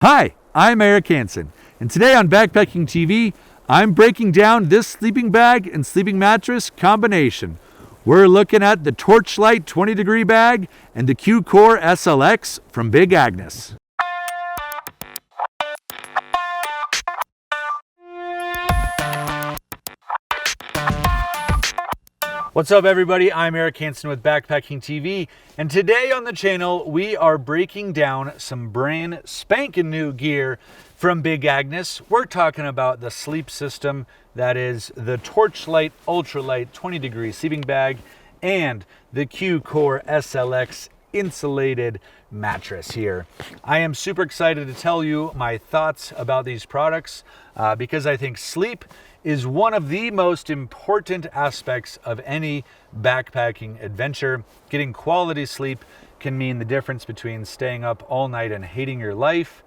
Hi, I'm Eric Hansen, and today on Backpacking TV, I'm breaking down this sleeping bag and sleeping mattress combination. We're looking at the Torchlight 20-degree bag and the Q-Core SLX from Big Agnes. What's up, everybody? I'm Eric Hansen with Backpacking TV, and today on the channel we are breaking down some brand spanking new gear from Big Agnes. We're talking about the sleep system that is the Torchlight Ultralight 20-degree sleeping bag and the Q-Core SLX insulated mattress here. I am super excited to tell you my thoughts about these products because I think sleep is one of the most important aspects of any backpacking adventure. Getting quality sleep can mean the difference between staying up all night and hating your life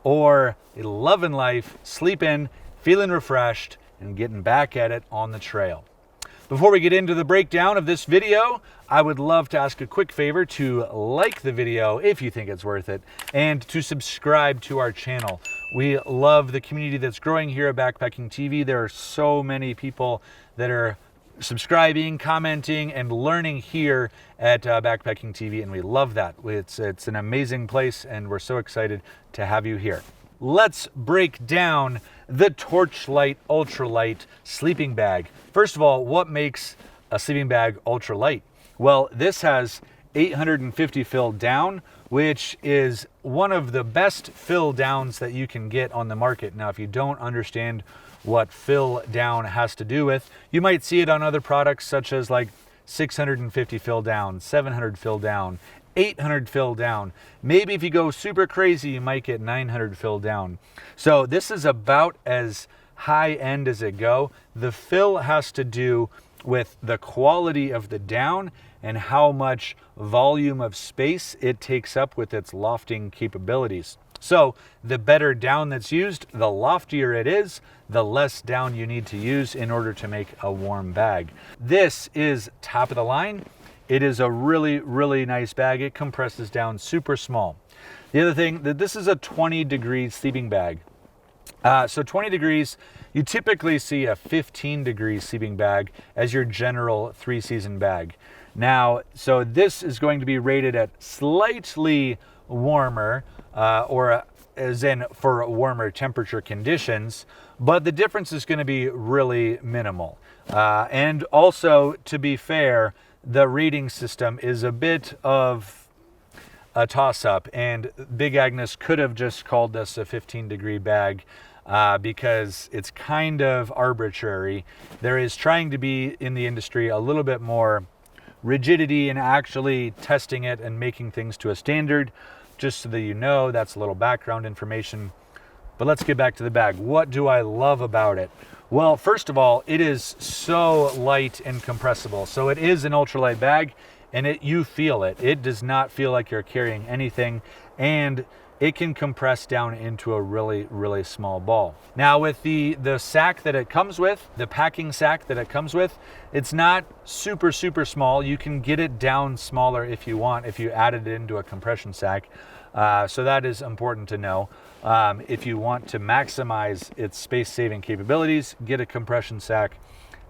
or loving life, sleeping, feeling refreshed, and getting back at it on the trail. Before we get into the breakdown of this video, I would love to ask a quick favor to like the video if you think it's worth it, and to subscribe to our channel. We love the community that's growing here at Backpacking TV. There are so many people that are subscribing, commenting, and learning here at Backpacking TV, and we love that. It's an amazing place, and we're so excited to have you here. Let's break down the Torchlight Ultralight sleeping bag. First of all, what makes a sleeping bag ultralight? Well, this has 850 fill down, which is one of the best fill downs that you can get on the market. Now, if you don't understand what fill down has to do with, you might see it on other products such as like 650 fill down, 700 fill down, 800 fill down. Maybe if you go super crazy, you might get 900 fill down. So this is about as high end as it go. The fill has to do with the quality of the down and how much volume of space it takes up with its lofting capabilities. So the better down that's used, the loftier it is, the less down you need to use in order to make a warm bag. This is top of the line. It is a really, really nice bag. It compresses down super small. The other thing, that this is a 20-degree sleeping bag. So 20 degrees, you typically see a 15-degree sleeping bag as your general 3-season bag. Now, so this is going to be rated at slightly warmer, as in for warmer temperature conditions, but the difference is going to be really minimal. And also, to be fair, the rating system is a bit of a toss-up, and Big Agnes could have just called this a 15-degree bag because it's kind of arbitrary. There is trying to be in the industry a little bit more rigidity in actually testing it and making things to a standard. Just so that you know, that's a little background information. But let's get back to the bag. What do I love about it? Well, first of all, it is so light and compressible. So it is an ultralight bag, and you feel it. It does not feel like you're carrying anything, and it can compress down into a really, really small ball. Now, with the sack that it comes with, the packing sack that it comes with, it's not super, super small. You can get it down smaller if you want, if you added it into a compression sack. So that is important to know. If you want to maximize its space-saving capabilities, get a compression sack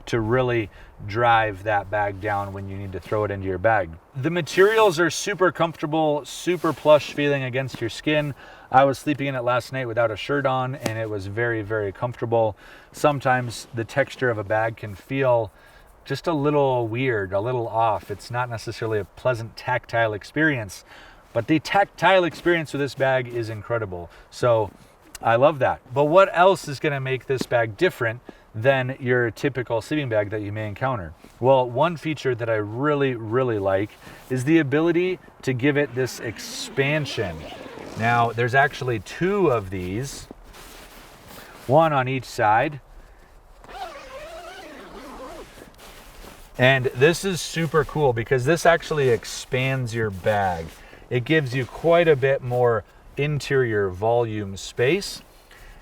to really drive that bag down when you need to throw it into your bag. The materials are super comfortable, super plush feeling against your skin. I was sleeping in it last night without a shirt on, and it was very, very comfortable. Sometimes the texture of a bag can feel just a little weird, a little off. It's not necessarily a pleasant tactile experience, but the tactile experience with this bag is incredible. So I love that. But what else is going to make this bag different than your typical sleeping bag that you may encounter? Well, one feature that I really, really like is the ability to give it this expansion. Now, there's actually 2 of these, one on each side. And this is super cool because this actually expands your bag. It gives you quite a bit more interior volume space.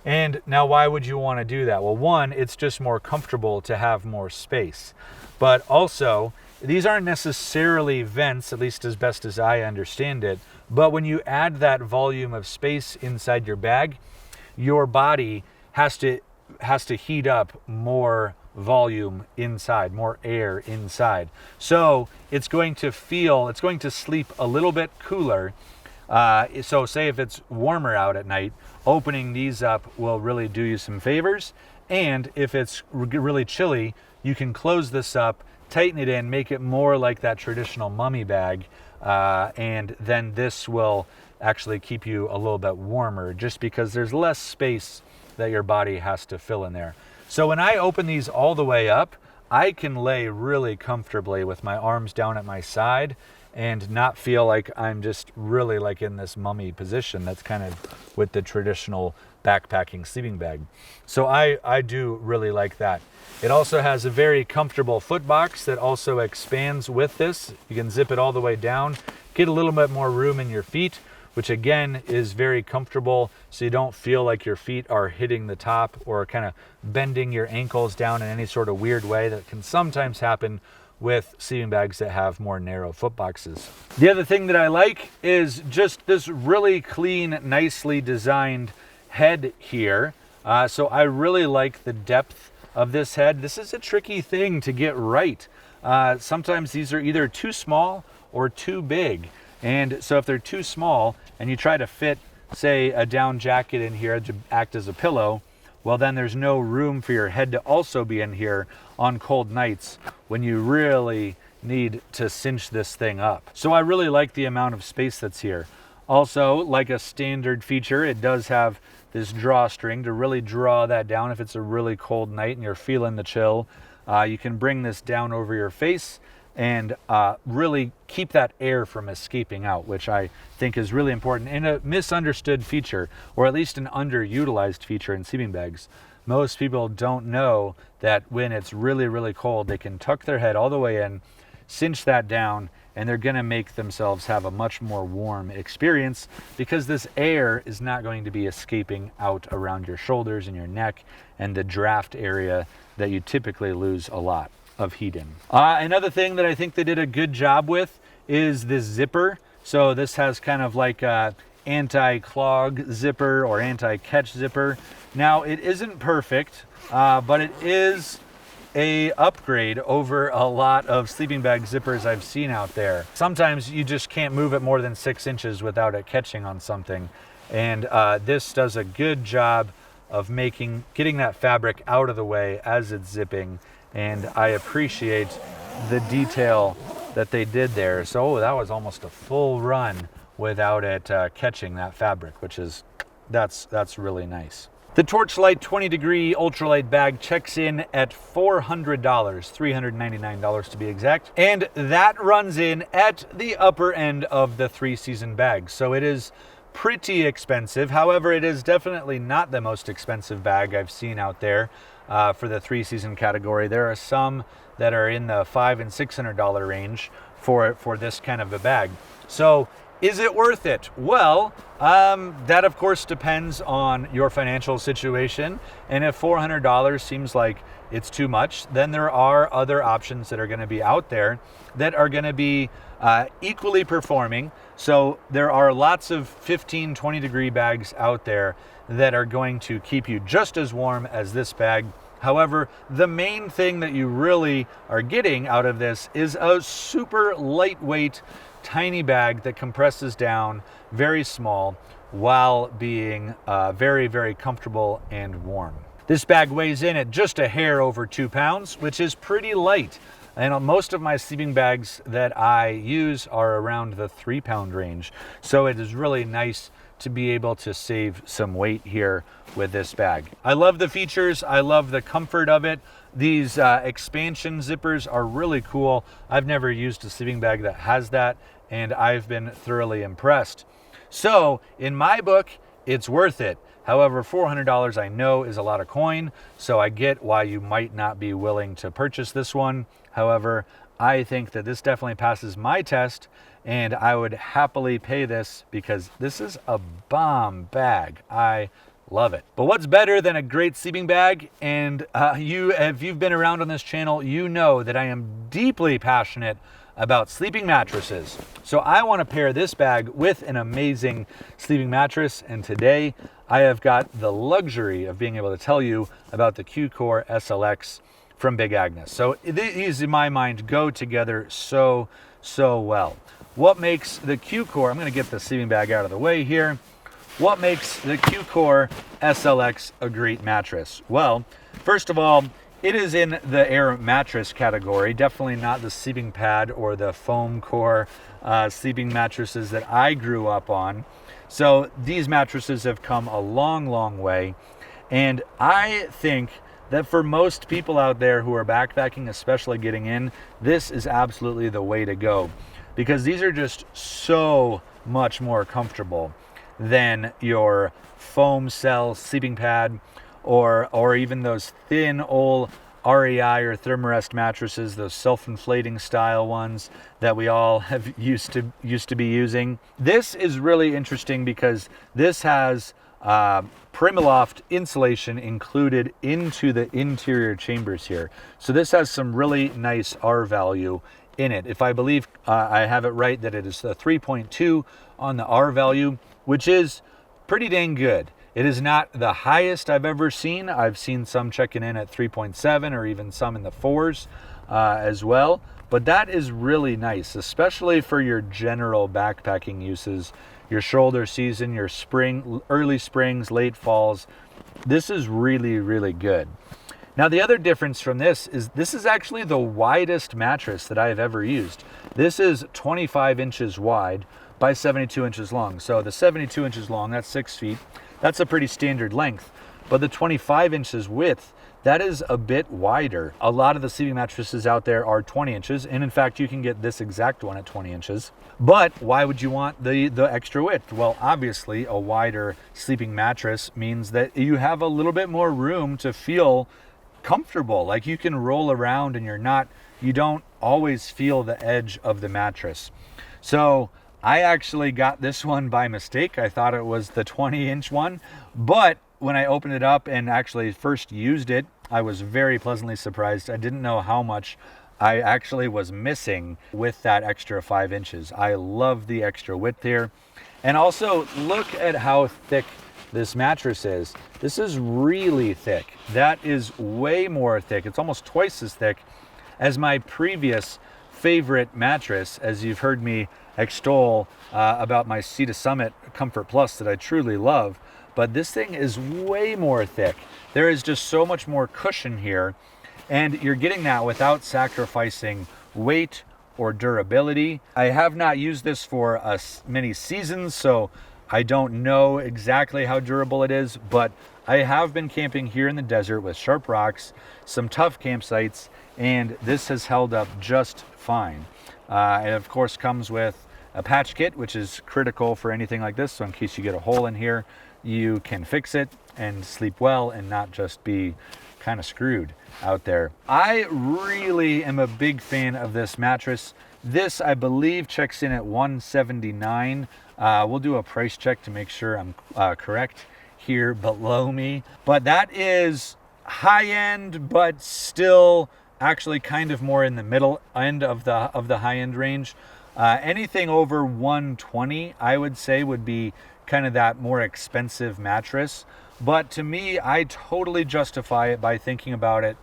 And now, why would you want to do that? Well, one, it's just more comfortable to have more space. But also, these aren't necessarily vents, at least as best as I understand it, But when you add that volume of space inside your bag, your body has to heat up more volume inside, more air inside. So it's going to sleep a little bit cooler. So say if it's warmer out at night, opening these up will really do you some favors. And if it's really chilly, you can close this up, tighten it in, make it more like that traditional mummy bag. And then this will actually keep you a little bit warmer just because there's less space that your body has to fill in there. So when I open these all the way up, I can lay really comfortably with my arms down at my side and not feel like I'm just really like in this mummy position that's kind of with the traditional backpacking sleeping bag. So I do really like that. It also has a very comfortable foot box that also expands with this. You can zip it all the way down, get a little bit more room in your feet, which again is very comfortable, so you don't feel like your feet are hitting the top or kind of bending your ankles down in any sort of weird way that can sometimes happen with sleeping bags that have more narrow foot boxes. The other thing that I like is just this really clean, nicely designed head here. So I really like the depth of this head. This is a tricky thing to get right. Sometimes these are either too small or too big. And so if they're too small and you try to fit, say, a down jacket in here to act as a pillow, well, then there's no room for your head to also be in here on cold nights when you really need to cinch this thing up. So I really like the amount of space that's here. Also, like a standard feature, it does have this drawstring to really draw that down if it's a really cold night and you're feeling the chill. You can bring this down over your face and really keep that air from escaping out, which I think is really important and a misunderstood feature, or at least an underutilized feature in sleeping bags. Most people don't know that when it's really, really cold, they can tuck their head all the way in, cinch that down, and they're gonna make themselves have a much more warm experience because this air is not going to be escaping out around your shoulders and your neck and the draft area that you typically lose a lot of heat in. Another thing that I think they did a good job with is this zipper. So this has kind of like a anti-clog zipper or anti-catch zipper. Now it isn't perfect, but it is a upgrade over a lot of sleeping bag zippers I've seen out there. Sometimes you just can't move it more than 6 inches without it catching on something. And this does a good job of getting that fabric out of the way as it's zipping. And I appreciate the detail that they did there. So that was almost a full run without it catching that fabric, which is, that's really nice. The Torchlight 20-degree ultralight bag checks in at $400, $399 to be exact. And that runs in at the upper end of the 3-season bag. So it is pretty expensive. However, it is definitely not the most expensive bag I've seen out there. For the 3-season category. There are some that are in the $500 and $600 range for this kind of a bag. So is it worth it? Well, that of course depends on your financial situation. And if $400 seems like it's too much, then there are other options that are going to be out there that are going to be equally performing. So there are lots of 15, 20-degree bags out there that are going to keep you just as warm as this bag. However, the main thing that you really are getting out of this is a super lightweight, tiny bag that compresses down, very small, while being very, very comfortable and warm. This bag weighs in at just a hair over 2 pounds, which is pretty light. And most of my sleeping bags that I use are around the 3-pound range. So it is really nice to be able to save some weight here with this bag. I love the features. I love the comfort of it. These expansion zippers are really cool. I've never used a sleeping bag that has that, and I've been thoroughly impressed. So in my book, it's worth it. However, $400 I know is a lot of coin, so I get why you might not be willing to purchase this one. However, I think that this definitely passes my test, and I would happily pay this because this is a bomb bag. I love it. But what's better than a great sleeping bag? And if you've been around on this channel, you know that I am deeply passionate about sleeping mattresses. So I want to pair this bag with an amazing sleeping mattress, and today I have got the luxury of being able to tell you about the Q-Core SLX from Big Agnes. So these, in my mind, go together so well. What makes the Q-Core, I'm going to get the sleeping bag out of the way here. What makes the Q-Core SLX a great mattress? Well, first of all, it is in the air mattress category, definitely not the sleeping pad or the foam core sleeping mattresses that I grew up on. So these mattresses have come a long way. And I think that for most people out there who are backpacking, especially getting in, this is absolutely the way to go, because these are just so much more comfortable than your foam cell sleeping pad or even those thin old REI or Thermarest mattresses, those self-inflating style ones that we all have used to be using. This is really interesting because this has Primaloft insulation included into the interior chambers here. So this has some really nice R value in it. If I believe I have it right, that it is a 3.2 on the R value, which is pretty dang good. It is not the highest I've ever seen. I've seen some checking in at 3.7 or even some in the 4s as well. But that is really nice, especially for your general backpacking uses, your shoulder season, your spring, early springs, late falls. This is really good. Now, the other difference from this is actually the widest mattress that I've ever used. This is 25 inches wide by 72 inches long. So the 72 inches long, that's 6 feet. That's a pretty standard length. But the 25 inches width, that is a bit wider. A lot of the sleeping mattresses out there are 20 inches. And in fact, you can get this exact one at 20 inches. But why would you want the extra width? Well, obviously, a wider sleeping mattress means that you have a little bit more room to feel comfortable. Like you can roll around and you don't always feel the edge of the mattress. So I actually got this one by mistake. I thought it was the 20-inch one, but when I opened it up and actually first used it, I was very pleasantly surprised. I didn't know how much I actually was missing with that extra 5 inches. I love the extra width here. And also look at how thick this mattress is. This is really thick. That is way more thick. It's almost twice as thick as my previous favorite mattress, as you've heard me extol about my Sea to Summit Comfort Plus that I truly love. But this thing is way more thick. There is just so much more cushion here, and you're getting that without sacrificing weight or durability. I have not used this for many seasons, so I don't know exactly how durable it is, but I have been camping here in the desert with sharp rocks, some tough campsites, and this has held up just fine. It of course comes with a patch kit, which is critical for anything like this. So in case you get a hole in here, you can fix it and sleep well and not just be kind of screwed out there. I really am a big fan of this mattress. This, I believe, checks in at $179. We'll do a price check to make sure I'm correct here below me. But that is high end, but still actually kind of more in the middle end of the high end range. Anything over 120, I would say, would be kind of that more expensive mattress. But to me, I totally justify it by thinking about it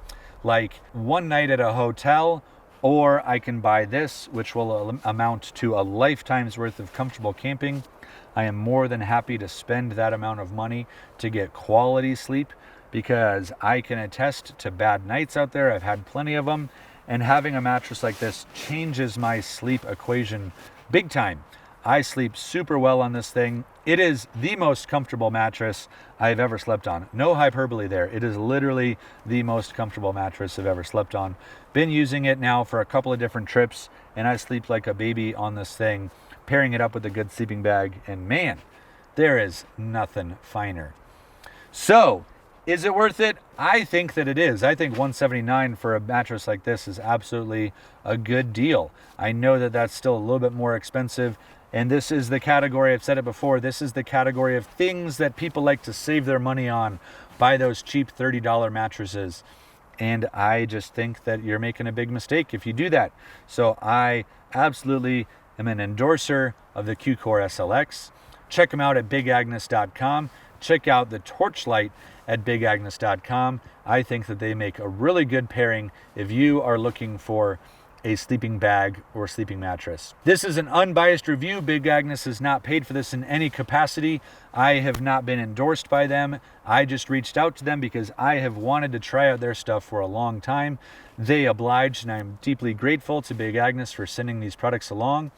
like one night at a hotel, or I can buy this, which will amount to a lifetime's worth of comfortable camping. I am more than happy to spend that amount of money to get quality sleep, because I can attest to bad nights out there. I've had plenty of them, and having a mattress like this changes my sleep equation big time. I sleep super well on this thing. It is the most comfortable mattress I've ever slept on. No hyperbole there. It is literally the most comfortable mattress I've ever slept on. Been using it now for a couple of different trips, and I sleep like a baby on this thing, pairing it up with a good sleeping bag, and man, there is nothing finer. So, is it worth it? I think that it is. I think $179 for a mattress like this is absolutely a good deal. I know that that's still a little bit more expensive, and this is the category, I've said it before, this is the category of things that people like to save their money on, buy those cheap $30 mattresses. And I just think that you're making a big mistake if you do that. So I absolutely am an endorser of the Q-Core SLX. Check them out at bigagnes.com. Check out the Torchlight at bigagnes.com. I think that they make a really good pairing if you are looking for a sleeping bag or sleeping mattress. This is an unbiased review. Big Agnes has not paid for this in any capacity. I have not been endorsed by them. I just reached out to them because I have wanted to try out their stuff for a long time. They obliged, and I'm deeply grateful to Big Agnes for sending these products along.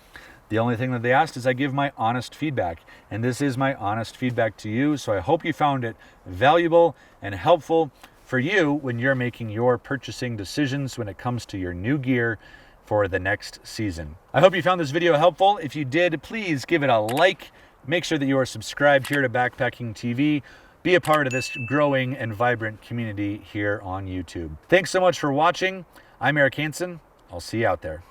The only thing that they asked is I give my honest feedback, and this is my honest feedback to you. So I hope you found it valuable and helpful for you when you're making your purchasing decisions when it comes to your new gear for the next season. I hope you found this video helpful. If you did, please give it a like. Make sure that you are subscribed here to Backpacking TV. Be a part of this growing and vibrant community here on YouTube. Thanks so much for watching. I'm Eric Hansen. I'll see you out there.